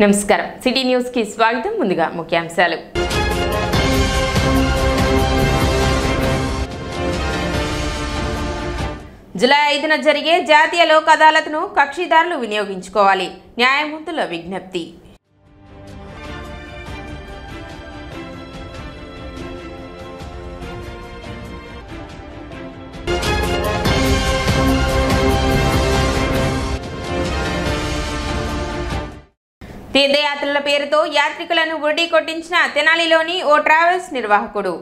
నమస్కారం city news కి స్వాగతం ముందుగా ముఖ్యాంశాలు జూలై 5న జరిగే జాతీయ లోక్ అదాలత్ను కక్షిదారులు వినియోగించుకోవాలి న్యాయమూర్తుల విజ్ఞప్తి తీర్థయాత్రల పేరుతో యాత్రికులను బుర్డి కొట్టించిన తెనాలిలోని ఓ ట్రావెల్స్ నిర్వాహకుడు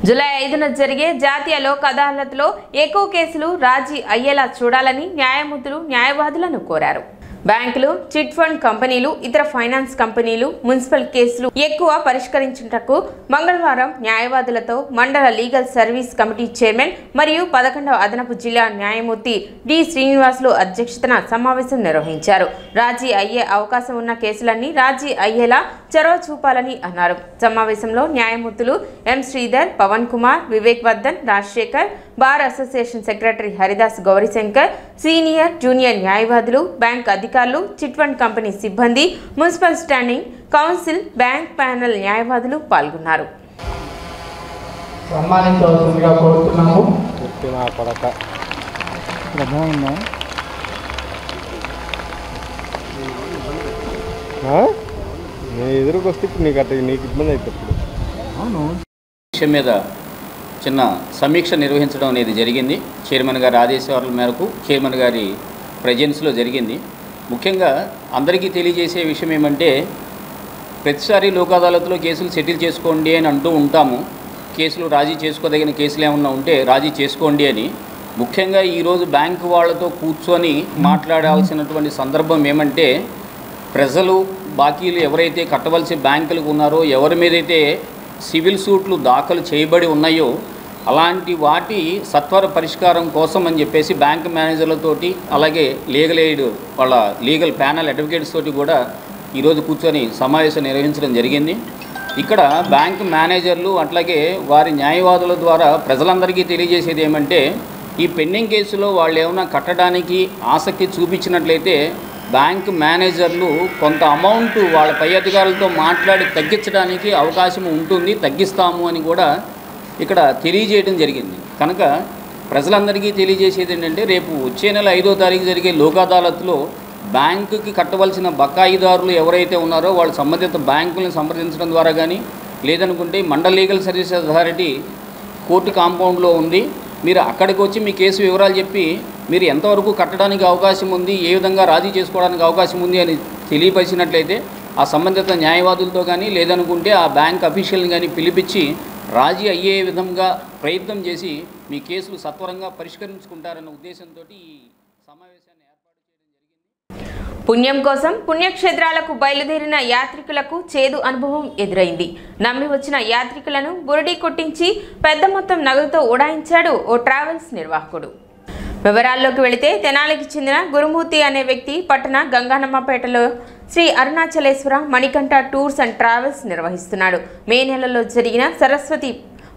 జూలై 5న జరిగే జాతీయ లోక్ అదాలత్లో ఎక్కువ కేసులు రాజీ అయ్యేలా చూడాలని న్యాయమూర్తులు న్యాయవాదులను కోరారు. బ్యాంకులు, చిట్ ఫండ్ కంపెనీలు, ఇతర ఫైనాన్స్ కంపెనీలు, మున్సిపల్ కేసులు ఎక్కువ పరిష్కరించుటకు మంగళవారం న్యాయవాదులతో మండల లీగల్ సర్వీస్ కమిటీ చైర్మన్ మరియు 11వ అదనపు జిల్లా న్యాయమూర్తి డి శ్రీనివాసులు అధ్యక్షతన సమావేశం నిర్వహించారు. రాజీ అయ్యే అవకాశం ఉన్న కేసులన్నీ రాజీ అయ్యేలా చొరవ చూపాలని అన్నారు. సమావేశంలో న్యాయమూర్తులు M Sridhar, Pavan Kumar, Vivek Vardhan, Rajasekhar, bar association secretary Haridas Gaurishankar, senior, junior న్యాయవాదులు, బ్యాంక్ అధికారులు, చిట్ ఫండ్ కంపెనీ సిబ్బంది, municipal standing council, bank panel న్యాయవాదులు పాల్గొన్నారు. విషయం మీద చిన్న సమీక్ష నిర్వహించడం అనేది జరిగింది. చైర్మన్ గారి ఆదేశాల మేరకు చైర్మన్ గారి ప్రెజెన్స్లో జరిగింది. ముఖ్యంగా అందరికీ తెలియజేసే విషయం ఏమంటే, ప్రతిసారి లోక్ అదాలత్లో కేసులు సెటిల్ చేసుకోండి అని అంటూ ఉంటాము. కేసులు రాజీ చేసుకోదగిన కేసులు ఏమన్నా ఉంటే రాజీ చేసుకోండి అని. ముఖ్యంగా ఈరోజు బ్యాంకు వాళ్ళతో కూర్చొని మాట్లాడాల్సినటువంటి సందర్భం ఏమంటే, ప్రజలు బాకీలు ఎవరైతే కట్టవలసి బ్యాంకులకు ఉన్నారో, ఎవరి మీదైతే సివిల్ సూట్లు దాఖలు చేయబడి ఉన్నాయో అలాంటి వాటి సత్వర పరిష్కారం కోసం అని చెప్పేసి బ్యాంక్ మేనేజర్లతోటి, అలాగే లీగల్ ఎయిడ్ వాళ్ళ లీగల్ ప్యానల్ అడ్వకేట్స్ తోటి కూడా ఈరోజు కూర్చొని సమావేశం నిర్వహించడం జరిగింది. ఇక్కడ బ్యాంక్ మేనేజర్లు అట్లాగే వారి న్యాయవాదుల ద్వారా ప్రజలందరికీ తెలియజేసేది ఏమంటే, ఈ పెండింగ్ కేసులో వాళ్ళు ఏమైనా కట్టడానికి ఆసక్తి చూపించినట్లయితే బ్యాంక్ మేనేజర్లు కొంత అమౌంట్ వాళ్ళ పై అధికారులతో మాట్లాడి తగ్గించడానికి అవకాశం ఉంటుంది, తగ్గిస్తాము అని కూడా ఇక్కడ తెలియజేయడం జరిగింది. కనుక ప్రజలందరికీ తెలియజేసేది ఏంటంటే, రేపు వచ్చే నెల 5వ తారీఖు జరిగే లోక్ అదాలత్లో బ్యాంకుకి కట్టవలసిన బకాయిదారులు ఎవరైతే ఉన్నారో వాళ్ళు సంబంధిత బ్యాంకులను సంప్రదించడం ద్వారా కానీ, లేదనుకుంటే మండల లీగల్ సర్వీస్ అథారిటీ కోర్టు కాంపౌండ్లో ఉంది, మీరు అక్కడికి వచ్చి మీ కేసు వివరాలు చెప్పి మీరు ఎంతవరకు కట్టడానికి అవకాశం ఉంది, ఏ విధంగా రాజీ చేసుకోవడానికి అవకాశం ఉంది అని తెలియపరిచినట్లయితే ఆ సంబంధిత న్యాయవాదులతో కానీ, లేదనుకుంటే ఆ బ్యాంక్ అఫీషియల్ని కానీ పిలిపించి రాజీ అయ్యే విధంగా ప్రయత్నం చేసి మీ కేసులు సత్వరంగా పరిష్కరించుకుంటారన్న ఉద్దేశంతో ఈ సమావేశాన్ని ఏర్పాటు చేయడం జరిగింది. పుణ్యం కోసం పుణ్యక్షేత్రాలకు బయలుదేరిన యాత్రికులకు చేదు అనుభవం ఎదురైంది. నమ్మి వచ్చిన యాత్రికులను బురడి కొట్టించి పెద్ద మొత్తం నగదుతో ఉడాయించాడు ఓ ట్రావెల్స్ నిర్వాహకుడు. వివరాల్లోకి వెళితే, తెనాలికి చెందిన గురుమూర్తి అనే వ్యక్తి పట్టణ గంగానమ్మపేటలో Sri Arunachaleswara Manikanta tours and travels నిర్వహిస్తున్నాడు. మే నెలలో జరిగిన సరస్వతి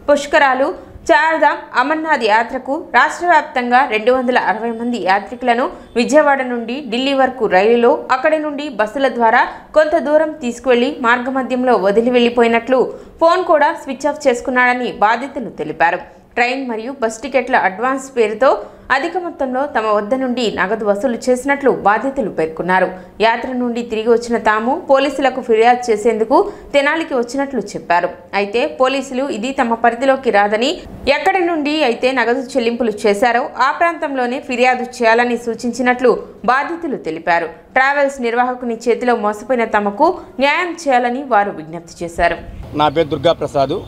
పుష్కరాలు, చార్ధామ్, అమర్నాథ్ యాత్రకు రాష్ట్ర వ్యాప్తంగా 260 మంది యాత్రికులను విజయవాడ నుండి ఢిల్లీ వరకు రైలులో, అక్కడి నుండి బస్సుల ద్వారా కొంత దూరం తీసుకువెళ్లి మార్గమధ్యంలో వదిలి వెళ్లిపోయినట్లు ఫోన్ కూడా స్విచ్ ఆఫ్ చేసుకున్నాడని బాధితులు తెలిపారు. ట్రైన్ మరియు బస్ టికెట్ల అడ్వాన్స్ పేరుతో అధిక మొత్తంలో తమ వద్ద నుండి నగదు వసూలు చేసినట్లు బాధితులు పేర్కొన్నారు. యాత్ర నుండి తిరిగి వచ్చిన తాము పోలీసులకు ఫిర్యాదు చేసేందుకు తెనాలికి వచ్చినట్లు చెప్పారు. అయితే పోలీసులు ఇది తమ పరిధిలోకి రాదని, ఎక్కడి నుండి అయితే నగదు చెల్లింపులు చేశారో ఆ ప్రాంతంలోనే ఫిర్యాదు చేయాలని సూచించినట్లు బాధితులు తెలిపారు. ట్రావెల్స్ నిర్వాహకుని చేతిలో మోసపోయిన తమకు న్యాయం చేయాలని వారు విజ్ఞప్తి చేశారు. నా పేరు దుర్గాప్రసాద్.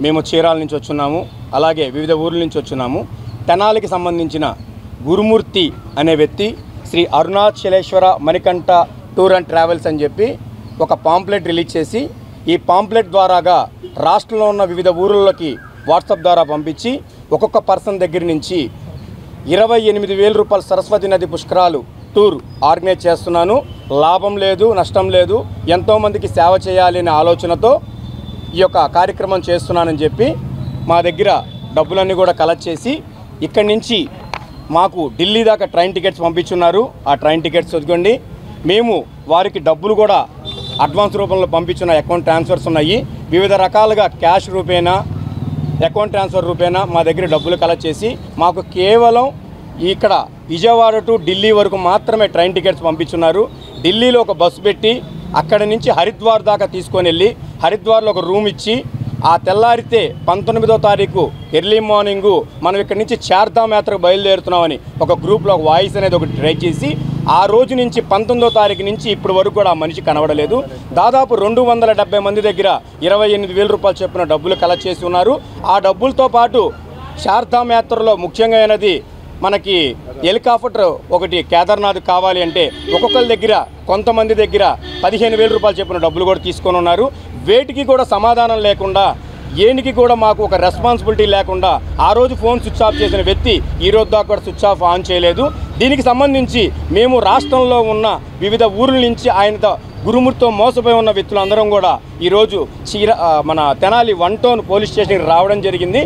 మేము చీరాల నుంచి వచ్చున్నాము, అలాగే వివిధ ఊర్ల నుంచి వచ్చున్నాము. తెనాలికి సంబంధించిన గురుమూర్తి అనే వ్యక్తి Sri Arunachaleswara Manikanta tour and travels అని చెప్పి ఒక పాంప్లెట్ రిలీజ్ చేసి, ఈ పాంప్లెట్ ద్వారాగా రాష్ట్రంలో ఉన్న వివిధ ఊర్లలోకి వాట్సాప్ ద్వారా పంపించి ఒక్కొక్క పర్సన్ దగ్గర నుంచి 28,000 రూపాయల సరస్వతి నది పుష్కరాలు టూర్ ఆర్గనైజ్ చేస్తున్నాను. లాభం లేదు, నష్టం లేదు, ఎంతోమందికి సేవ చేయాలి అనే ఆలోచనతో ఈ యొక్క కార్యక్రమం చేస్తున్నానని చెప్పి మా దగ్గర డబ్బులన్నీ కూడా కలెక్ట్ చేసి ఇక్కడి నుంచి మాకు ఢిల్లీ దాకా ట్రైన్ టికెట్స్ పంపించున్నారు. ఆ ట్రైన్ టికెట్స్ వదుకోండి. మేము వారికి డబ్బులు కూడా అడ్వాన్స్ రూపంలో పంపించిన అకౌంట్ ట్రాన్స్ఫర్స్ ఉన్నాయి. వివిధ రకాలుగా క్యాష్ రూపేనా, అకౌంట్ ట్రాన్స్ఫర్ రూపేనా మా దగ్గర డబ్బులు కలెక్ట్ చేసి మాకు కేవలం ఇక్కడ విజయవాడ టు ఢిల్లీ వరకు మాత్రమే ట్రైన్ టికెట్స్ పంపించున్నారు. ఢిల్లీలో ఒక బస్సు పెట్టి అక్కడి నుంచి హరిద్వార్ దాకా తీసుకొని వెళ్ళి హరిద్వార్లో ఒక రూమ్ ఇచ్చి ఆ తెల్లారితే 19వ తారీఖు ఎర్లీ మార్నింగు మనం ఇక్కడి నుంచి చార్ధామ్ యాత్రకు బయలుదేరుతున్నామని ఒక గ్రూప్లో ఒక వాయిస్ అనేది ఒకటి ట్రై చేసి ఆ రోజు నుంచి 19వ తారీఖు నుంచి ఇప్పటి వరకు కూడా ఆ మనిషి కనబడలేదు. దాదాపు 270 మంది దగ్గర 28,000 రూపాయలు చొప్పున డబ్బులు కలెక్ట్ చేసి ఉన్నారు. ఆ డబ్బులతో పాటు చార్ధామ్ యాత్రలో ముఖ్యంగా అయినది మనకి హెలికాప్టర్ ఒకటి కేదార్నాథ్ కావాలి అంటే ఒక్కొక్కరి దగ్గర కొంతమంది దగ్గర 15,000 రూపాయలు చొప్పున డబ్బులు కూడా తీసుకొని ఉన్నారు. వేటికి కూడా సమాధానం లేకుండా ఏనికి కూడా మాకు ఒక రెస్పాన్సిబిలిటీ లేకుండా ఆ రోజు ఫోన్ స్విచ్ ఆఫ్ చేసిన వ్యక్తి ఈ రోజు దాకా కూడా స్విచ్ ఆఫ్ ఆన్ చేయలేదు. దీనికి సంబంధించి మేము రాష్ట్రంలో ఉన్న వివిధ ఊర్ల నుంచి ఆయనతో గురుమూర్తితో మోసపోయి ఉన్న వ్యక్తులందరం కూడా ఈరోజు మన తెనాలి 1 టౌన్ పోలీస్ స్టేషన్కి రావడం జరిగింది.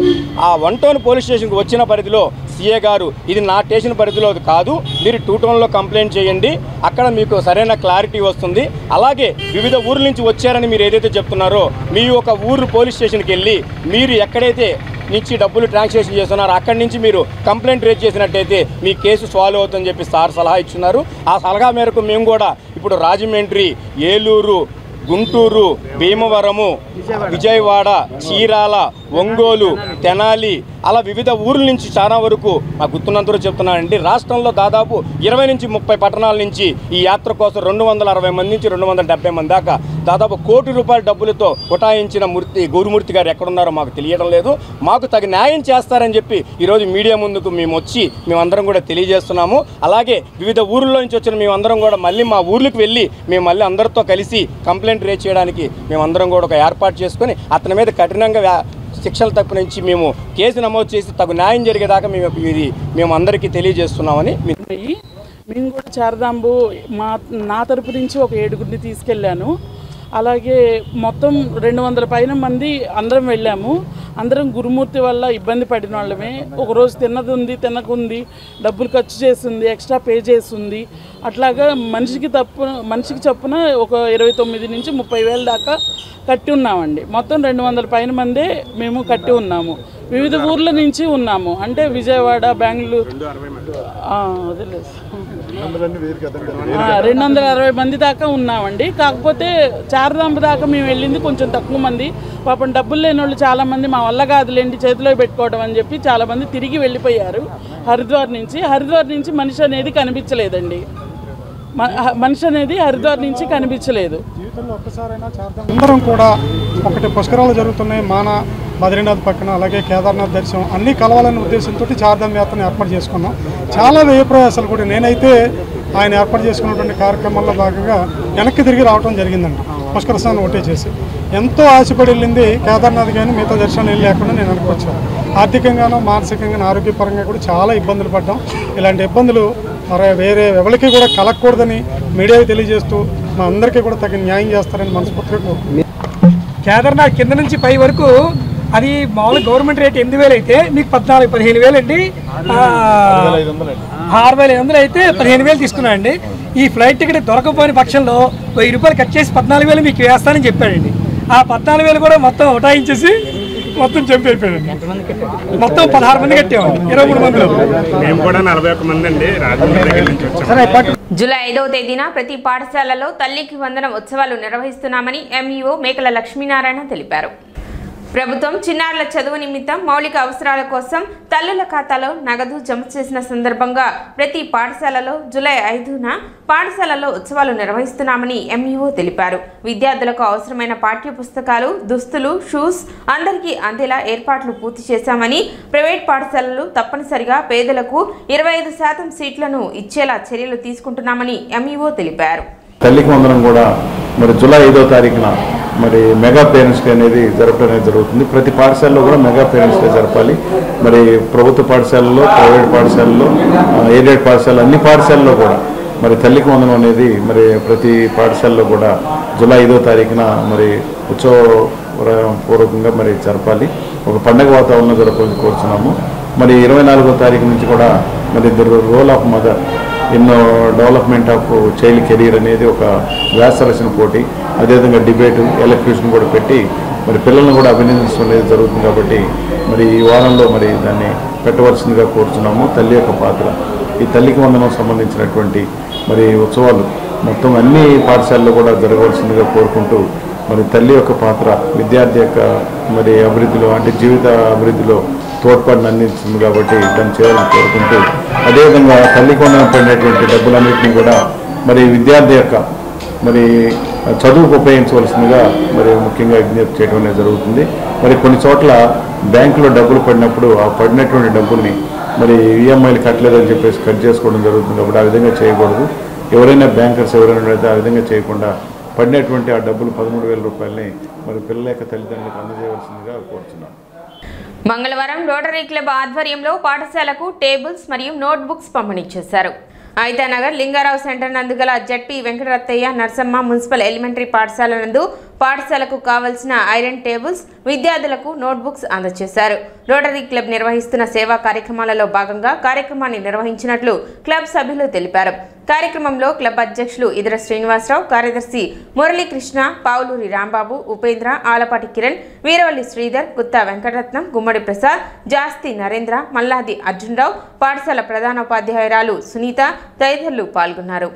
ఆ 1 టౌన్ పోలీస్ స్టేషన్కి వచ్చిన పరిధిలో సీఏ గారు ఇది నా స్టేషన్ పరిధిలో కాదు, మీరు 2 టౌన్లో కంప్లైంట్ చేయండి, అక్కడ మీకు సరైన క్లారిటీ వస్తుంది. అలాగే వివిధ ఊర్ల నుంచి వచ్చారని మీరు ఏదైతే చెప్తున్నారో మీ ఒక ఊరు పోలీస్ స్టేషన్కి వెళ్ళి మీరు ఎక్కడైతే నుంచి డబ్బులు ట్రాన్సాక్షన్ చేస్తున్నారు అక్కడి నుంచి మీరు కంప్లైంట్ రేజ్ చేసినట్టయితే మీ కేసు సాల్వ్ అవుతుందని చెప్పి సార్ సలహా ఇచ్చున్నారు. ఆ సలహా మేరకు మేము కూడా ఇప్పుడు రాజమండ్రి, ఏలూరు, గుంటూరు, భీమవరము, విజయవాడ, చీరాల, ఒంగోలు, తెనాలి అలా వివిధ ఊర్ల నుంచి చాలా వరకు నాకు గుర్తున్నంతలో చెప్తున్నానండి. రాష్ట్రంలో దాదాపు 20 నుంచి 30 పట్టణాల నుంచి ఈ యాత్ర కోసం 260 మంది నుంచి 270 మంది దాకా దాదాపు ₹1 కోటి డబ్బులతో ఉటాయించిన గురుమూర్తి గారు ఎక్కడున్నారో మాకు తెలియడం లేదు. మాకు తగిన న్యాయం చేస్తారని చెప్పి ఈరోజు మీడియా ముందుకు మేమందరం కూడా తెలియజేస్తున్నాము. అలాగే వివిధ ఊర్ల నుంచి వచ్చిన మేమందరం కూడా మళ్ళీ మా ఊర్లకు వెళ్ళి మేము మళ్ళీ అందరితో కలిసి కంప్లైంట్ రేజ్ చేయడానికి మేమందరం కూడా ఒక ఏర్పాటు చేసుకొని అతని మీద కఠినంగా శిక్షలు తప్పు నుంచి మేము కేసు నమోదు చేసి తగు న్యాయం జరిగేదాకా మేము అందరికీ తెలియజేస్తున్నామని. మేము కూడా చార్ధాంబు నా తరపు నుంచి ఒక 7గురిని తీసుకెళ్ళాను. అలాగే మొత్తం 200 పైన మంది అందరం వెళ్ళాము. అందరం గురుమూర్తి వల్ల ఇబ్బంది పడిన వాళ్ళమే. ఒకరోజు తిన్నది ఉంది, తినకుంది, డబ్బులు ఖర్చు చేస్తుంది, ఎక్స్ట్రా పే చేస్తుంది. అట్లాగా మనిషికి చొప్పున ఒక 29 నుంచి 30,000 దాకా కట్టి ఉన్నామండి. మొత్తం 200 పైన మందే మేము కట్టి ఉన్నాము. వివిధ ఊర్ల నుంచి ఉన్నాము, అంటే విజయవాడ, బెంగళూరు, 260 మంది దాకా ఉన్నామండి. కాకపోతే చార్ధాంబ దాకా మేము వెళ్ళింది కొంచెం తక్కువ మంది. పాపం డబ్బులు లేని వాళ్ళు చాలామంది మా వల్ల కాదులేండి చేతిలో పెట్టుకోవడం అని చెప్పి చాలామంది తిరిగి వెళ్ళిపోయారు. హరిద్వార్ నుంచి మనిషి అనేది కనిపించలేదండి. హరిద్వార్ నుంచి కనిపించలేదు. జీవితంలో ఒక్కసారైనా చార్ధామ్ అందరం కూడా ఒకటి పుష్కరాలు జరుగుతున్నాయి మాన బద్రీనాథ్ పక్కన, అలాగే కేదార్నాథ్ దర్శనం అన్నీ కలవాలనే ఉద్దేశంతో చార్ధామ్ యాత్రను ఏర్పాటు చేసుకున్నాం. చాలా వ్యయ ప్రయాసాలు కూడా నేనైతే ఆయన ఏర్పాటు చేసుకున్నటువంటి కార్యక్రమాల్లో భాగంగా వెనక్కి తిరిగి రావడం జరిగిందండి. పుష్కర స్నానం ఒకటే చేసి ఎంతో ఆశపడి వెళ్ళింది కేదార్నాథ్ కానీ మిగతా దర్శనం వెళ్ళి లేకుండా నేను వెనక్కి వచ్చాను. ఆర్థికంగానూ మానసికంగానూ ఆరోగ్యపరంగా కూడా చాలా ఇబ్బందులు పడ్డాం. ఇలాంటి ఇబ్బందులు వేరే ఎవరికి కూడా కలగకూడదని మీడియాకి తెలియజేస్తూ మా అందరికీ కూడా తగిన న్యాయం చేస్తారని మనస్ఫూర్తిగా కోరుకుంటున్నాను. కేదార్నాథ్ కింద నుంచి పై వరకు అది మామూలు గవర్నమెంట్ రేట్ 8,000 అయితే మీకు 15,000 అండి. 6,500 అయితే 15,000 తీసుకున్నానండి. ఈ ఫ్లైట్ టికెట్ దొరకపోయిన పక్షంలో ₹1000 కట్ చేసి 14,000 మీకు వేస్తానని చెప్పాడండి. ఆ 14,000 కూడా మొత్తం ఉటాయించేసి మొత్తం జంప్ అయిపోయాడు. మొత్తం 16 మంది కట్టేవాళ్ళు, 23 మందిలో మేము కూడా 41 మంది అండి. జూలై 5వ తేదీన ప్రతి పాఠశాలలో తల్లికి వందనం ఉత్సవాలు నిర్వహిస్తున్నామని ఎంఈఓ మేకల లక్ష్మీనారాయణ తెలిపారు. ప్రభుత్వం చిన్నారుల చదువు నిమిత్తం మౌలిక అవసరాల కోసం తల్లుల ఖాతాలో నగదు జమ చేసిన సందర్భంగా ప్రతి పాఠశాలలో జూలై 5న పాఠశాలలో ఉత్సవాలు నిర్వహిస్తున్నామని ఎంఈఓ తెలిపారు. విద్యార్థులకు అవసరమైన పాఠ్య పుస్తకాలు, దుస్తులు, షూస్ అందరికీ అందేలా ఏర్పాట్లు పూర్తి చేశామని, ప్రైవేట్ పాఠశాలలు తప్పనిసరిగా పేదలకు 25% సీట్లను ఇచ్చేలా చర్యలు తీసుకుంటున్నామని ఎంఈఓ తెలిపారు. తల్లికి వందనం కూడా మరి జూలై 5వ తారీఖున మరి మెగా పేరెంట్స్ డే అనేది జరపడం అనేది జరుగుతుంది. ప్రతి పాఠశాలలో కూడా మెగా పేరెంట్స్ డే జరపాలి. మరి ప్రభుత్వ పాఠశాలలో, ప్రైవేట్ పాఠశాలలో, ఎయిడెడ్ పాఠశాలలో అన్ని పాఠశాలలో కూడా మరి తల్లికి వందనం అనేది మరి ప్రతి పాఠశాలలో కూడా జూలై 5వ తారీఖున మరి పూర్వకంగా మరి జరపాలి, ఒక పండగ వాతావరణంలో జరపాలని కోరుతున్నాము. మరి 24వ తారీఖు నుంచి కూడా మరి the role of mother in development of child career అనేది ఒక వ్యాసరచన పోటీ, అదేవిధంగా డిబేటు, ఎలక్యూషన్ కూడా పెట్టి మరి పిల్లలను కూడా అభినందించడం అనేది జరుగుతుంది. కాబట్టి మరి ఈ వారంలో మరి దాన్ని పెట్టవలసిందిగా కోరుతున్నాము. తల్లి యొక్క పాత్ర, ఈ తల్లికి వందనం సంబంధించినటువంటి మరి ఉత్సవాలు మొత్తం అన్ని పాఠశాలలో కూడా జరగవలసిందిగా కోరుకుంటూ మరి తల్లి యొక్క పాత్ర విద్యార్థి యొక్క మరి అభివృద్ధిలో అంటే జీవిత అభివృద్ధిలో తోడ్పాటును అందించింది కాబట్టి దాన్ని చేయాలని కోరుకుంటూ, అదేవిధంగా తల్లికి వందనం పడినటువంటి డబ్బులన్నింటినీ కూడా మరి విద్యార్థి యొక్క మరి చదువుకు ఉపయోగించవలసిందిగా మరి ముఖ్యంగా విజ్ఞప్తి చేయడం అనేది జరుగుతుంది. మరి కొన్ని చోట్ల బ్యాంకులో డబ్బులు పడినప్పుడు ఆ పడినటువంటి డబ్బుల్ని మరి ఈఎంఐలు కట్టలేదని చెప్పేసి కట్ చేసుకోవడం జరుగుతుంది. కాబట్టి ఆ విధంగా చేయకూడదు. ఎవరైనా బ్యాంకర్స్ ఎవరైనా అయితే ఆ విధంగా చేయకుండా పడినటువంటి ఆ డబ్బులు 13,000 రూపాయలని మరి పిల్లల యొక్క తల్లిదండ్రులకు అందజేయవలసిందిగా కోరుతున్నాం. మంగళవారం రోటరీ క్లబ్ ఆధ్వర్యంలో పాఠశాలకు టేబుల్స్ మరియు నోట్బుక్స్ పంపిణీ చేశారు. ఐతానగర్ లింగారావు సెంటర్ నందుగల ZP Venkataratthaiah Narsamma municipal elementary పాఠశాల నందు పాఠశాలకు కావలసిన ఐరన్ టేబుల్స్, విద్యార్థులకు నోట్బుక్స్ అందజేశారు. రోటరీ క్లబ్ నిర్వహిస్తున్న సేవా కార్యక్రమాలలో భాగంగా కార్యక్రమాన్ని నిర్వహించినట్లు క్లబ్ సభ్యులు తెలిపారు. కార్యక్రమంలో క్లబ్ అధ్యక్షులు ఇదర శ్రీనివాసరావు, కార్యదర్శి మురళీకృష్ణ, పావులూరి రాంబాబు, ఉపేంద్ర, ఆలపాటి కిరణ్, వీరవల్లి శ్రీధర్, గుత్తా వెంకటరత్నం, గుమ్మడి ప్రసాద్, జాస్తి నరేంద్ర, మల్లాది అర్జునరావు, పాఠశాల ప్రధానోపాధ్యాయురాలు సునీత తదితరులు పాల్గొన్నారు.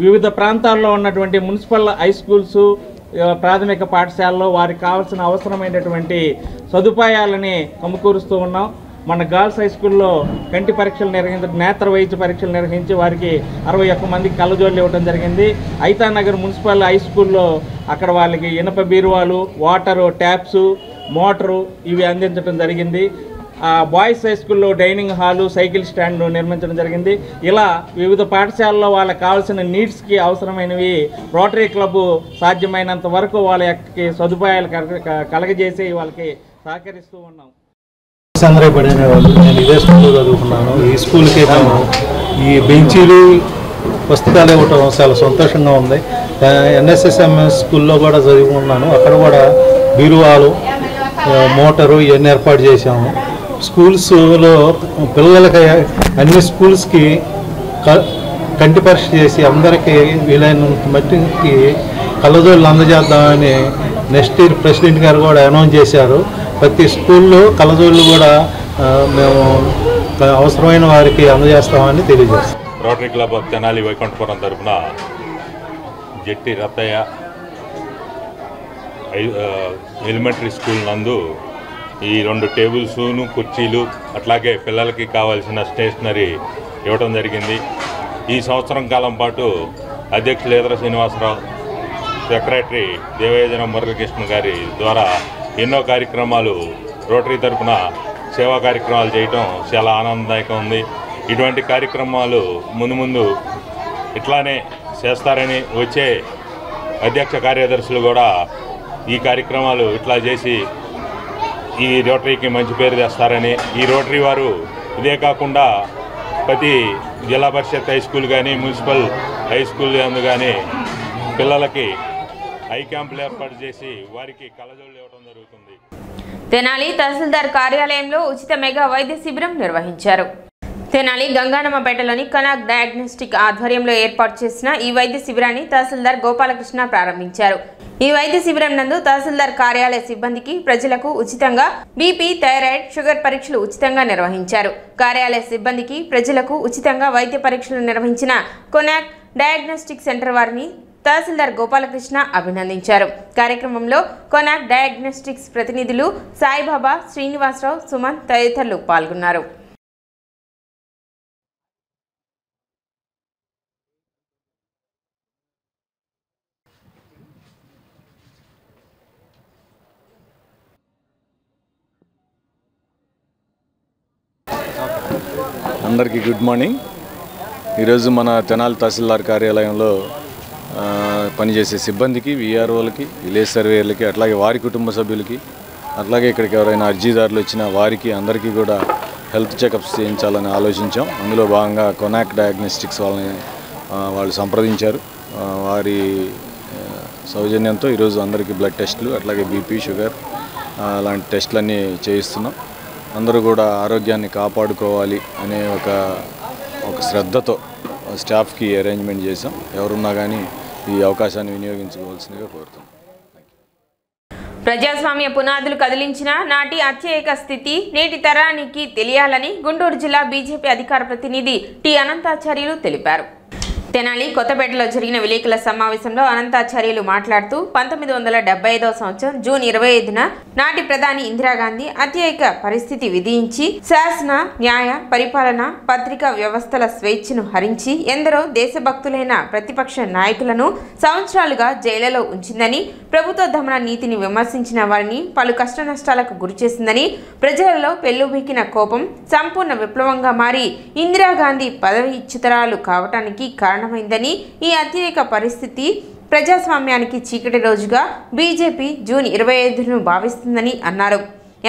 వివిధ ప్రాంతాల్లో ఉన్నటువంటి మున్సిపల్ హై స్కూల్స్, ప్రాథమిక పాఠశాలలో వారికి కావాల్సిన అవసరమైనటువంటి సదుపాయాలని సమకూరుస్తూ ఉన్నాం. మన గర్ల్స్ హై స్కూల్లో కంటి పరీక్షలు నేత్ర వైద్య పరీక్షలు నిర్వహించి వారికి 61 మందికి కళ్ళజోళ్ళు ఇవ్వడం జరిగింది. ఐతానగర్ మున్సిపల్ హై స్కూల్లో అక్కడ వాళ్ళకి ఇనప బీరువాలు, వాటరు, ట్యాప్స్, మోటరు ఇవి అందించడం జరిగింది. బాయ్స్ హై స్కూల్లో డైనింగ్ హాలు, సైకిల్ స్టాండ్ నిర్మించడం జరిగింది. ఇలా వివిధ పాఠశాలలో వాళ్ళకి కావాల్సిన నీడ్స్కి అవసరమైనవి రోటరీ క్లబ్ సాధ్యమైనంత వరకు వాళ్ళ యొక్క సదుపాయాలు కలగజేసి వాళ్ళకి సహకరిస్తూ ఉన్నాం. సంద్రపడిన వాళ్ళు నేను ఇదే స్కూల్లో చదువుకున్నాను. ఈ స్కూల్కి మేము ఈ బెంచీలు, పుస్తకాలు ఇవ్వటం చాలా సంతోషంగా ఉంది. ఎన్ఎస్ఎస్ఎంఎస్ స్కూల్లో కూడా చదువుకున్నాను. అక్కడ కూడా బీరువాలు, మోటారు ఇవన్నీ ఏర్పాటు చేశాము. స్కూల్స్లో పిల్లలకి అన్ని స్కూల్స్కి కంటి పరీక్ష చేసి అందరికీ వీలైనంత మట్టికి కళ్ళజోళ్ళు అందజేద్దామని నెక్స్ట్ ఇయర్ ప్రెసిడెంట్ గారు కూడా అనౌన్స్ చేశారు. ప్రతి స్కూల్లో కళ్ళజోళ్ళు కూడా మేము అవసరమైన వారికి అందజేస్తామని తెలియజేస్తాం. Rotary club of Tenali Vaikunthapuram తరఫున జట్టి రత్తయ్య ఎలిమెంటరీ స్కూల్ నందు ఈ 2 టేబుల్స్ను, కుర్చీలు, అట్లాగే పిల్లలకి కావాల్సిన స్టేషనరీ ఇవ్వడం జరిగింది. ఈ సంవత్సరం కాలం పాటు అధ్యక్షులు ఇదర శ్రీనివాసరావు, సెక్రటరీ దేవయోజన మురళీకృష్ణ గారి ద్వారా ఎన్నో కార్యక్రమాలు రోటరీ తరఫున సేవా కార్యక్రమాలు చేయటం చాలా ఆనందదాయకం ఉంది. ఇటువంటి కార్యక్రమాలు ముందు ఇట్లానే చేస్తారని వచ్చే అధ్యక్ష కార్యదర్శులు కూడా ఈ కార్యక్రమాలు ఇట్లా చేసి ఈ రోటరీకి మంచి పేరు తెస్తారని, ఈ రోటరీ వారు ఇదే కాకుండా ప్రతి జిల్లా పరిషత్ హై స్కూల్ కానీ, మున్సిపల్ హై స్కూల్ అందు కానీ పిల్లలకి ఐ క్యాంపులు ఏర్పాటు చేసి వారికి కళ్ళజోళ్ళు ఇవ్వడం జరుగుతుంది. తెనాలి తహసీల్దార్ కార్యాలయంలో ఉచిత మెగా వైద్య శిబిరం నిర్వహించారు. తెనాలి గంగానమ్మపేటలోని కనాక్ డయాగ్నోస్టిక్ ఆధ్వర్యంలో ఏర్పాటు చేసిన ఈ వైద్య శిబిరాన్ని తహసీల్దార్ గోపాలకృష్ణ ప్రారంభించారు. ఈ వైద్య శిబిరం నందు తహసీల్దార్ కార్యాలయ సిబ్బందికి, ప్రజలకు ఉచితంగా బీపీ, థైరాయిడ్, షుగర్ పరీక్షలు ఉచితంగా నిర్వహించారు. కార్యాలయ సిబ్బందికి, ప్రజలకు ఉచితంగా వైద్య పరీక్షలు నిర్వహించిన కొనాక్ డయాగ్నోస్టిక్ సెంటర్ వారిని తహసీల్దార్ గోపాలకృష్ణ అభినందించారు. కార్యక్రమంలో కొనాక్ డయాగ్నోస్టిక్స్ ప్రతినిధులు సాయిబాబా, శ్రీనివాసరావు, సుమన్ తదితరులు పాల్గొన్నారు. అందరికీ గుడ్ మార్నింగ్. ఈరోజు మన తెనాలి తహసీల్దార్ కార్యాలయంలో పనిచేసే సిబ్బందికి, విఆర్ఓలకి, విలేజ్ సర్వేయర్లకి, అట్లాగే వారి కుటుంబ సభ్యులకి, అట్లాగే ఇక్కడికి ఎవరైనా అర్జీదారులు వచ్చిన వారికి అందరికీ కూడా హెల్త్ చెకప్స్ చేయించాలని ఆలోచించాం. అందులో భాగంగా కొనాక్ డయాగ్నోస్టిక్స్ వాళ్ళు సంప్రదించారు. వారి సౌజన్యంతో ఈరోజు అందరికీ బ్లడ్ టెస్టులు, అట్లాగే బీపీ, షుగర్ అలాంటి టెస్టులన్నీ చేయిస్తున్నాం. అందరూ కూడా ఆరోగ్యాన్ని కాపాడుకోవాలి అనే ఒక శ్రద్ధతో స్టాఫ్కి అరేంజ్మెంట్ చేసాం. ఎవరున్నా కానీ ఈ అవకాశాన్ని వినియోగించుకోవాల్సిందిగా కోరుతున్నాం. ప్రజాస్వామ్య పునాదులు కదిలించిన నాటి అత్యయిక స్థితి నేటి తరానికి తెలియాలని గుంటూరు జిల్లా బీజేపీ అధికార ప్రతినిధి టి అనంతాచార్యులు తెలిపారు. తెనాలి కొత్తపేటలో జరిగిన విలేకరుల సమావేశంలో అనంతాచార్యులు మాట్లాడుతూ 1975వ సంవత్సరం జూన్ 25న నాటి ప్రధాని ఇందిరాగాంధీ అత్యయిక పరిస్థితి విధించి శాసన, న్యాయ, పరిపాలన, పత్రికా వ్యవస్థల స్వేచ్ఛను హరించి ఎందరో దేశభక్తులైన ప్రతిపక్ష నాయకులను సంవత్సరాలుగా జైళ్లలో ఉంచిందని, ప్రభుత్వ దమన నీతిని విమర్శించిన వారిని పలు కష్టనష్టాలకు గురిచేసిందని, ప్రజలలో పెల్లుబికిన కోపం సంపూర్ణ విప్లవంగా మారి ఇందిరాగాంధీ పదవి ఇచ్చుతరాలు కావటానికి కారణమైందని, ఈ అత్యయిక పరిస్థితి ప్రజాస్వామ్యానికి చీకటి రోజుగా బీజేపీ జూన్ 25ను భావిస్తుందని అన్నారు.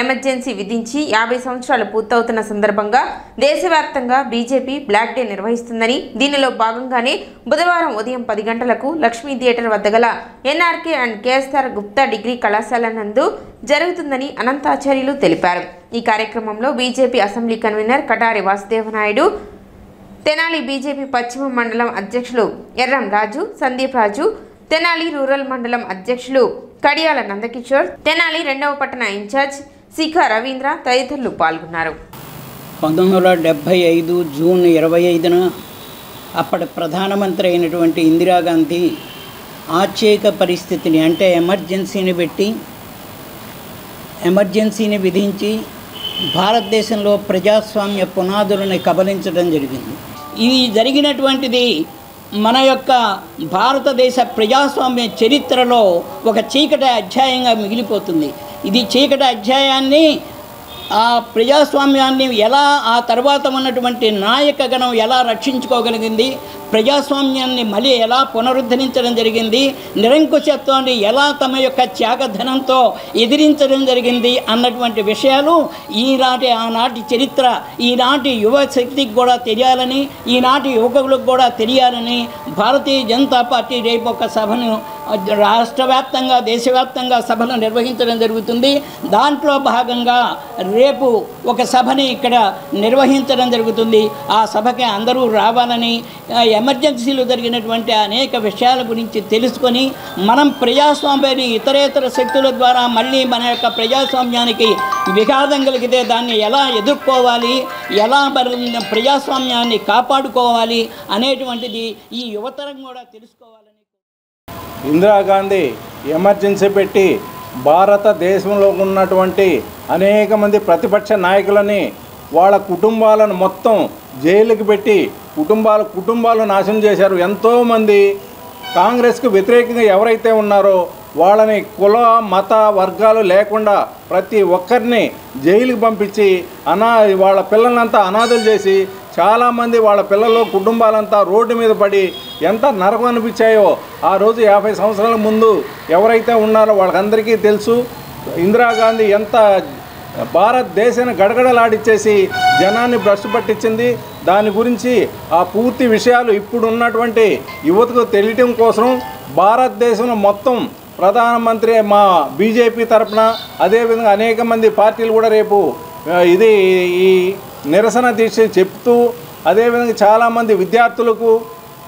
ఎమర్జెన్సీ విధించి 50 సంవత్సరాలు పూర్తవుతున్న సందర్భంగా దేశవ్యాప్తంగా బీజేపీ బ్లాక్ డే నిర్వహిస్తుందని, దీనిలో భాగంగానే బుధవారం ఉదయం 10 గంటలకు లక్ష్మీ థియేటర్ వద్ద గల NRK and KSR Gupta degree కళాశాల నందు జరుగుతుందని అనంతాచార్యులు తెలిపారు. ఈ కార్యక్రమంలో BJP assembly convener Katari Vasudevanaidu, Tenali BJP పశ్చిమ మండలం అధ్యక్షులు ఎర్రం రాజు, సందీప్ రాజు, తెనాలి రూరల్ మండలం అధ్యక్షులు కడియాల నందకిషోర్, తెనాలి 2వ పట్టణ ఇన్ఛార్జ్ శిఖా రవీంద్ర తదితరులు పాల్గొన్నారు. 1975 జూన్ 25న అప్పటి ప్రధానమంత్రి అయినటువంటి ఇందిరాగాంధీ ఆత్యయిక పరిస్థితిని అంటే ఎమర్జెన్సీని విధించి భారతదేశంలో ప్రజాస్వామ్య పునాదులను కబలించడం జరిగింది. ఇది జరిగినటువంటిది మన యొక్క భారతదేశ ప్రజాస్వామ్య చరిత్రలో ఒక చీకటి అధ్యాయంగా మిగిలిపోతుంది. ఇది చీకటి అధ్యాయాన్ని, ఆ ప్రజాస్వామ్యాన్ని ఎలా ఆ తర్వాత ఉన్నటువంటి నాయకగణం ఎలా రక్షించుకోగలిగింది, ప్రజాస్వామ్యాన్ని మళ్ళీ ఎలా పునరుద్ధరించడం జరిగింది, నిరంకుశత్వాన్ని ఎలా తమ యొక్క త్యాగధనంతో ఎదిరించడం జరిగింది అన్నటువంటి విషయాలు ఆనాటి చరిత్ర ఈనాటి యువ శక్తికి కూడా తెలియాలని, ఈనాటి యువకులకు కూడా తెలియాలని భారతీయ జనతా పార్టీ రేపు ఒక సభను రాష్ట్ర వ్యాప్తంగా, దేశవ్యాప్తంగా సభను నిర్వహించడం జరుగుతుంది. దాంట్లో భాగంగా రేపు ఒక సభని ఇక్కడ నిర్వహించడం జరుగుతుంది. ఆ సభకి అందరూ రావాలని, ఎమర్జెన్సీలో జరిగినటువంటి అనేక విషయాల గురించి తెలుసుకొని మనం ప్రజాస్వామ్యాన్ని ఇతరేతర శక్తుల ద్వారా మళ్ళీ మన యొక్క ప్రజాస్వామ్యానికి విఘాతం కలిగితే దాన్ని ఎలా ఎదుర్కోవాలి, ఎలా ప్రజాస్వామ్యాన్ని కాపాడుకోవాలి అనేటువంటిది ఈ యువతరం కూడా తెలుసుకోవాలని. ఇందిరాగాంధీ ఎమర్జెన్సీ పెట్టి భారతదేశంలో ఉన్నటువంటి అనేక మంది ప్రతిపక్ష నాయకులని, వాళ్ళ కుటుంబాలను మొత్తం జైలుకి పెట్టి కుటుంబాలు నాశనం చేశారు. ఎంతోమంది కాంగ్రెస్కు వ్యతిరేకంగా ఎవరైతే ఉన్నారో వాళ్ళని కుల మత వర్గాలు లేకుండా ప్రతి ఒక్కరిని జైలుకి పంపించి వాళ్ళ పిల్లలంతా అనాథలు చేసి చాలామంది వాళ్ళ పిల్లలు కుటుంబాలంతా రోడ్డు మీద పడి ఎంత నరకం అనిపించాయో ఆ రోజు 50 సంవత్సరాల ముందు ఎవరైతే ఉన్నారో వాళ్ళకందరికీ తెలుసు. ఇందిరాగాంధీ ఎంత భారతదేశాన్ని గడగడలాడిచ్చేసి జనాన్ని భ్రష్టు పట్టించింది. దాని గురించి ఆ పూర్తి విషయాలు ఇప్పుడు ఉన్నటువంటి యువతకు తెలియటం కోసం భారతదేశంలో మొత్తం ప్రధానమంత్రి మా బీజేపీ తరఫున, అదేవిధంగా అనేక మంది పార్టీలు కూడా రేపు ఈ నిరసన దీక్ష చెప్తూ, అదేవిధంగా చాలామంది విద్యార్థులకు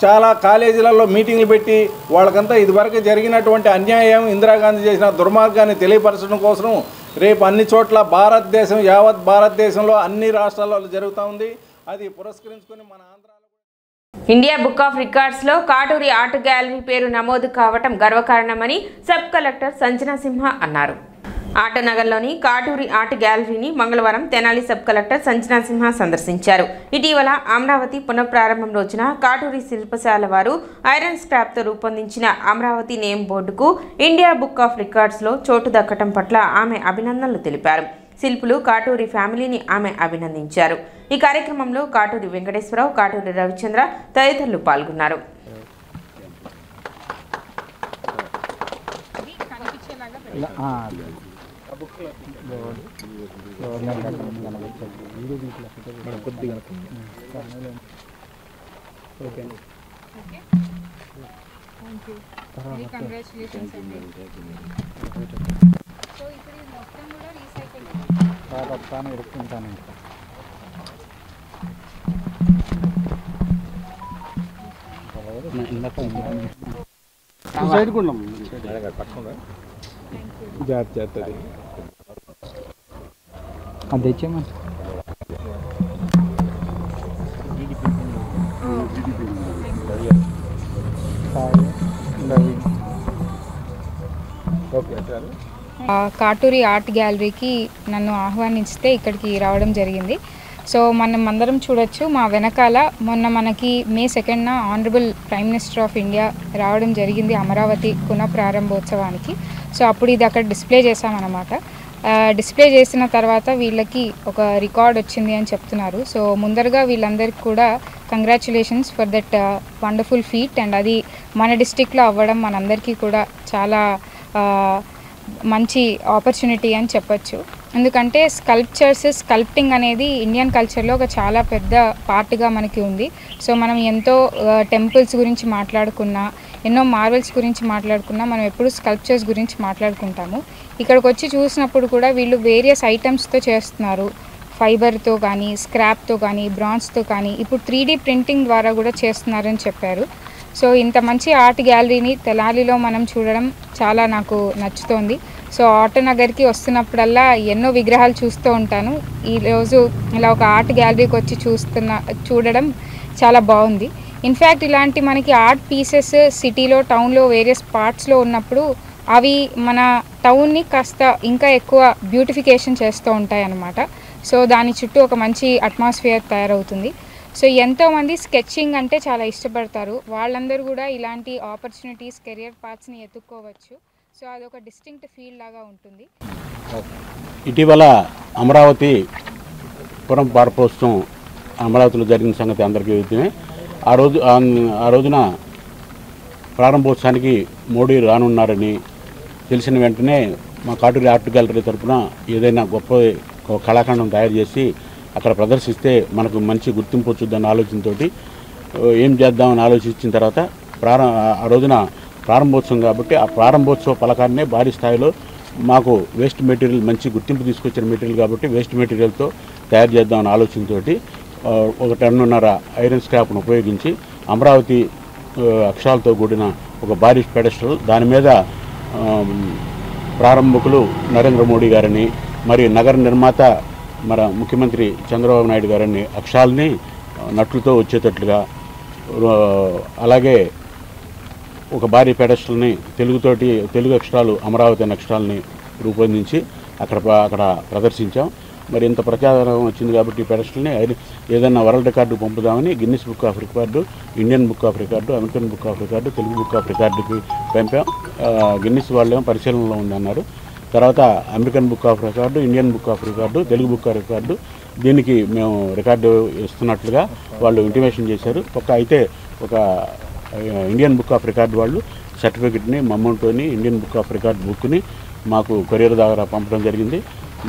చాలా కాలేజీలలో మీటింగ్లు పెట్టి వాళ్ళకంతా ఇదివరకు జరిగినటువంటి అన్యాయం, ఇందిరాగాంధీ చేసిన దుర్మార్గాన్ని తెలియపరచడం కోసం రేపు అన్ని చోట్ల యావత్ భారతదేశంలో అన్ని రాష్ట్రాల్లో జరుగుతూ ఉంది. అది పురస్కరించుకొని మన ఆంధ్రాలో ఇండియా బుక్ ఆఫ్ రికార్డ్స్లో కాటూరి ఆర్ట్ గ్యాలరీ పేరు నమోదు కావటం గర్వకారణమని సబ్ కలెక్టర్ సంజనా సింహ అన్నారు. ఆటనగర్లోని కాటూరి ఆర్ట్ గ్యాలరీని మంగళవారం తెనాలి సబ్ కలెక్టర్ సంజనా సింహ సందర్శించారు. ఇటీవల అమరావతి పునఃప్రారంభం రోజున కాటూరి శిల్పశాల వారు ఐరన్ స్క్రాప్తో రూపొందించిన అమరావతి నేమ్ బోర్డుకు ఇండియా బుక్ ఆఫ్ రికార్డ్స్లో చోటు దక్కడం పట్ల ఆమె అభినందనలు తెలిపారు. శిల్పులు కాటూరి ఫ్యామిలీని ఆమె అభినందించారు. ఈ కార్యక్రమంలో కాటూరి వెంకటేశ్వరరావు, కాటూరి రవిచంద్ర తదితరులు పాల్గొన్నారు. కాటూరి ఆర్ట్ గ్యాలరీకి నన్ను ఆహ్వానిస్తే ఇక్కడికి రావడం జరిగింది. సో మనం అందరం చూడొచ్చు, మా వెనకాల మొన్న మనకి May 2న honourable prime minister of India రావడం జరిగింది అమరావతి పునః ప్రారంభోత్సవానికి. సో అప్పుడు ఇది అక్కడ డిస్ప్లే చేసామన్నమాట. డిస్ప్లే చేసిన తర్వాత వీళ్ళకి ఒక రికార్డ్ వచ్చింది అని చెప్తున్నారు. సో ముందరగా వీళ్ళందరికీ కూడా congratulations for that wonderful feet. And అది మన డిస్ట్రిక్ట్లో అవ్వడం మనందరికీ కూడా చాలా మంచి ఆపర్చునిటీ అని చెప్పచ్చు. ఎందుకంటే స్కల్ప్టింగ్ అనేది ఇండియన్ కల్చర్లో ఒక చాలా పెద్ద పార్ట్గా మనకి ఉంది. సో మనం ఎంతో టెంపుల్స్ గురించి మాట్లాడుకున్నా, ఎన్నో మార్వెల్స్ గురించి మాట్లాడుకున్నా, మనం ఎప్పుడు స్కల్ప్చర్స్ గురించి మాట్లాడుకుంటాము. ఇక్కడికి వచ్చి చూసినప్పుడు కూడా వీళ్ళు వేరియస్ ఐటమ్స్తో చేస్తున్నారు. ఫైబర్తో కానీ, స్క్రాప్తో కానీ, బ్రాంజ్తో కానీ, ఇప్పుడు 3D ప్రింటింగ్ ద్వారా కూడా చేస్తున్నారని చెప్పారు. సో ఇంత మంచి ఆర్ట్ గ్యాలరీని తెనాలిలో మనం చూడడం చాలా నాకు నచ్చుతోంది. సో ఆటోనగర్కి వస్తున్నప్పుడల్లా ఎన్నో విగ్రహాలు చూస్తూ ఉంటాను. ఈరోజు ఇలా ఒక ఆర్ట్ గ్యాలరీకి వచ్చి చూడడం చాలా బాగుంది. ఇన్ఫ్యాక్ట్ ఇలాంటి మనకి ఆర్ట్ పీసెస్ సిటీలో, టౌన్లో, వేరియస్ పార్ట్స్లో ఉన్నప్పుడు అవి మన టౌన్ని కాస్త ఇంకా ఎక్కువ బ్యూటిఫికేషన్ చేస్తూ ఉంటాయి అన్నమాట. సో దాని చుట్టూ ఒక మంచి అట్మాస్ఫియర్ తయారవుతుంది. సో ఎంతోమంది స్కెచింగ్ అంటే చాలా ఇష్టపడతారు. వాళ్ళందరూ కూడా ఇలాంటి ఆపర్చునిటీస్, కెరియర్ పాత్స్ని ఎత్తుక్కోవచ్చు. సో అదొక డిస్టింక్ట్ ఫీల్డ్ లాగా ఉంటుంది. ఇటీవల అమరావతి పురం ప్రారంభోత్సవం అమరావతిలో జరిగిన సంగతి అందరికీ విదితమే. ఆ రోజున ప్రారంభోత్సవానికి మోడీ రానున్నారని తెలిసిన వెంటనే మా కాటూరి ఆర్ట్ గ్యాలరీ తరఫున ఏదైనా గొప్ప కళాఖండం తయారు చేసి అక్కడ ప్రదర్శిస్తే మనకు మంచి గుర్తింపు వచ్చుద్దన్న ఆలోచనతో ఏం చేద్దామని ఆలోచించిన తర్వాత ఆ రోజున ప్రారంభోత్సవం కాబట్టి ఆ ప్రారంభోత్సవ పలకాన్నే భారీ స్థాయిలో మాకు వేస్ట్ మెటీరియల్, మంచి గుర్తింపు తీసుకొచ్చిన మెటీరియల్ కాబట్టి వేస్ట్ మెటీరియల్తో తయారు చేద్దామని ఆలోచనతో 1 టన్నున్నర ఐరన్ స్క్రాప్ను ఉపయోగించి అమరావతి అక్షరాలతో కూడిన ఒక భారీ పెడెస్టల్, దాని మీద ప్రారంభకులు నరేంద్ర మోడీ గారిని, మరి నగర నిర్మాత మన ముఖ్యమంత్రి చంద్రబాబు నాయుడు గారిని అక్షరాలని నట్లతో వచ్చేటట్లుగా, అలాగే ఒక భారీ పెడెస్టల్ని తెలుగు అక్షరాలు, అమరావతి అనే అక్షరాలని రూపొందించి అక్కడ ప్రదర్శించాం. మరి ఇంత ప్రచారం వచ్చింది కాబట్టి పెడెస్టల్ని ఏదైనా వరల్డ్ రికార్డు పంపుదామని Guinness book of record, Indian book of record, American book of record, Telugu book of రికార్డుకి పంపాం. గిన్నిస్ వాళ్ళేమో పరిశీలనలో ఉందన్నారు. తర్వాత American book of record, Indian book of record, Telugu book of record, దీనికి మేము రికార్డు ఇస్తున్నట్లుగా వాళ్ళు ఇంటిమేషన్ చేశారు. అయితే ఒక ఇండియన్ బుక్ ఆఫ్ రికార్డు వాళ్ళు సర్టిఫికెట్ని మమ్మల్ని ఇండియన్ బుక్ ఆఫ్ రికార్డ్ బుక్ని మాకు కొరియర్ ద్వారా పంపడం జరిగింది.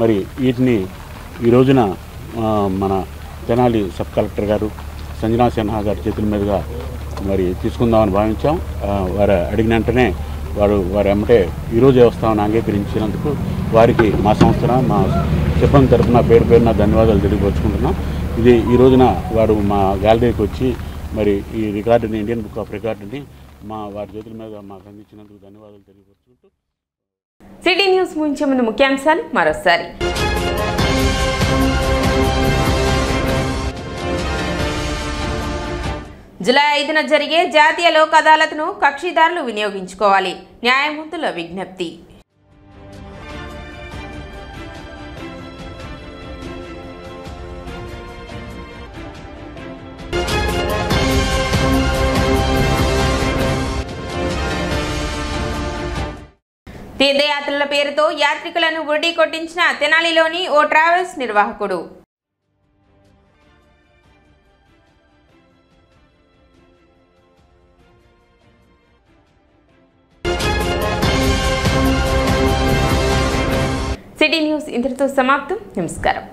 మరి వీటిని ఈ రోజున మన తెనాలి సబ్ కలెక్టర్ గారు సంజనా సిన్హా గారి చేతుల మీదుగా మరి తీసుకుందామని భావించాం. వారు అడిగిన వెంటనే వారు ఎమ్మటే ఈరోజే వస్తామని అంగీకరించినందుకు వారికి మా సంస్థ, మా సిబ్బంది తరఫున పేరున ధన్యవాదాలు తెలియపరుచుకుంటున్నాం. ఈ రోజున వారు మా గ్యాలరీకి వచ్చి మరి ఈ రికార్డుని, ఇండియన్ బుక్ ఆఫ్ రికార్డుని వారి చేతుల మీద మాకు అందించినందుకు ధన్యవాదాలు తెలియపరుచుకుంటూ. సిటీ న్యూస్ ముంచే ముందు ముఖ్యాంశాలు మరోసారి. జూలై 5న జరిగే జాతీయ లోక్ అదాలత్ను కక్షిదారులు వినియోగించుకోవాలి, న్యాయమూర్తుల విజ్ఞప్తి. తీర్థయాత్రల పేరుతో యాత్రికులను బురిడి కొట్టించిన తెనాలిలోని ఓ ట్రావెల్స్ నిర్వాహకుడు. సిటీ న్యూస్ ఇంతటితో సమాప్తం. నమస్కారం.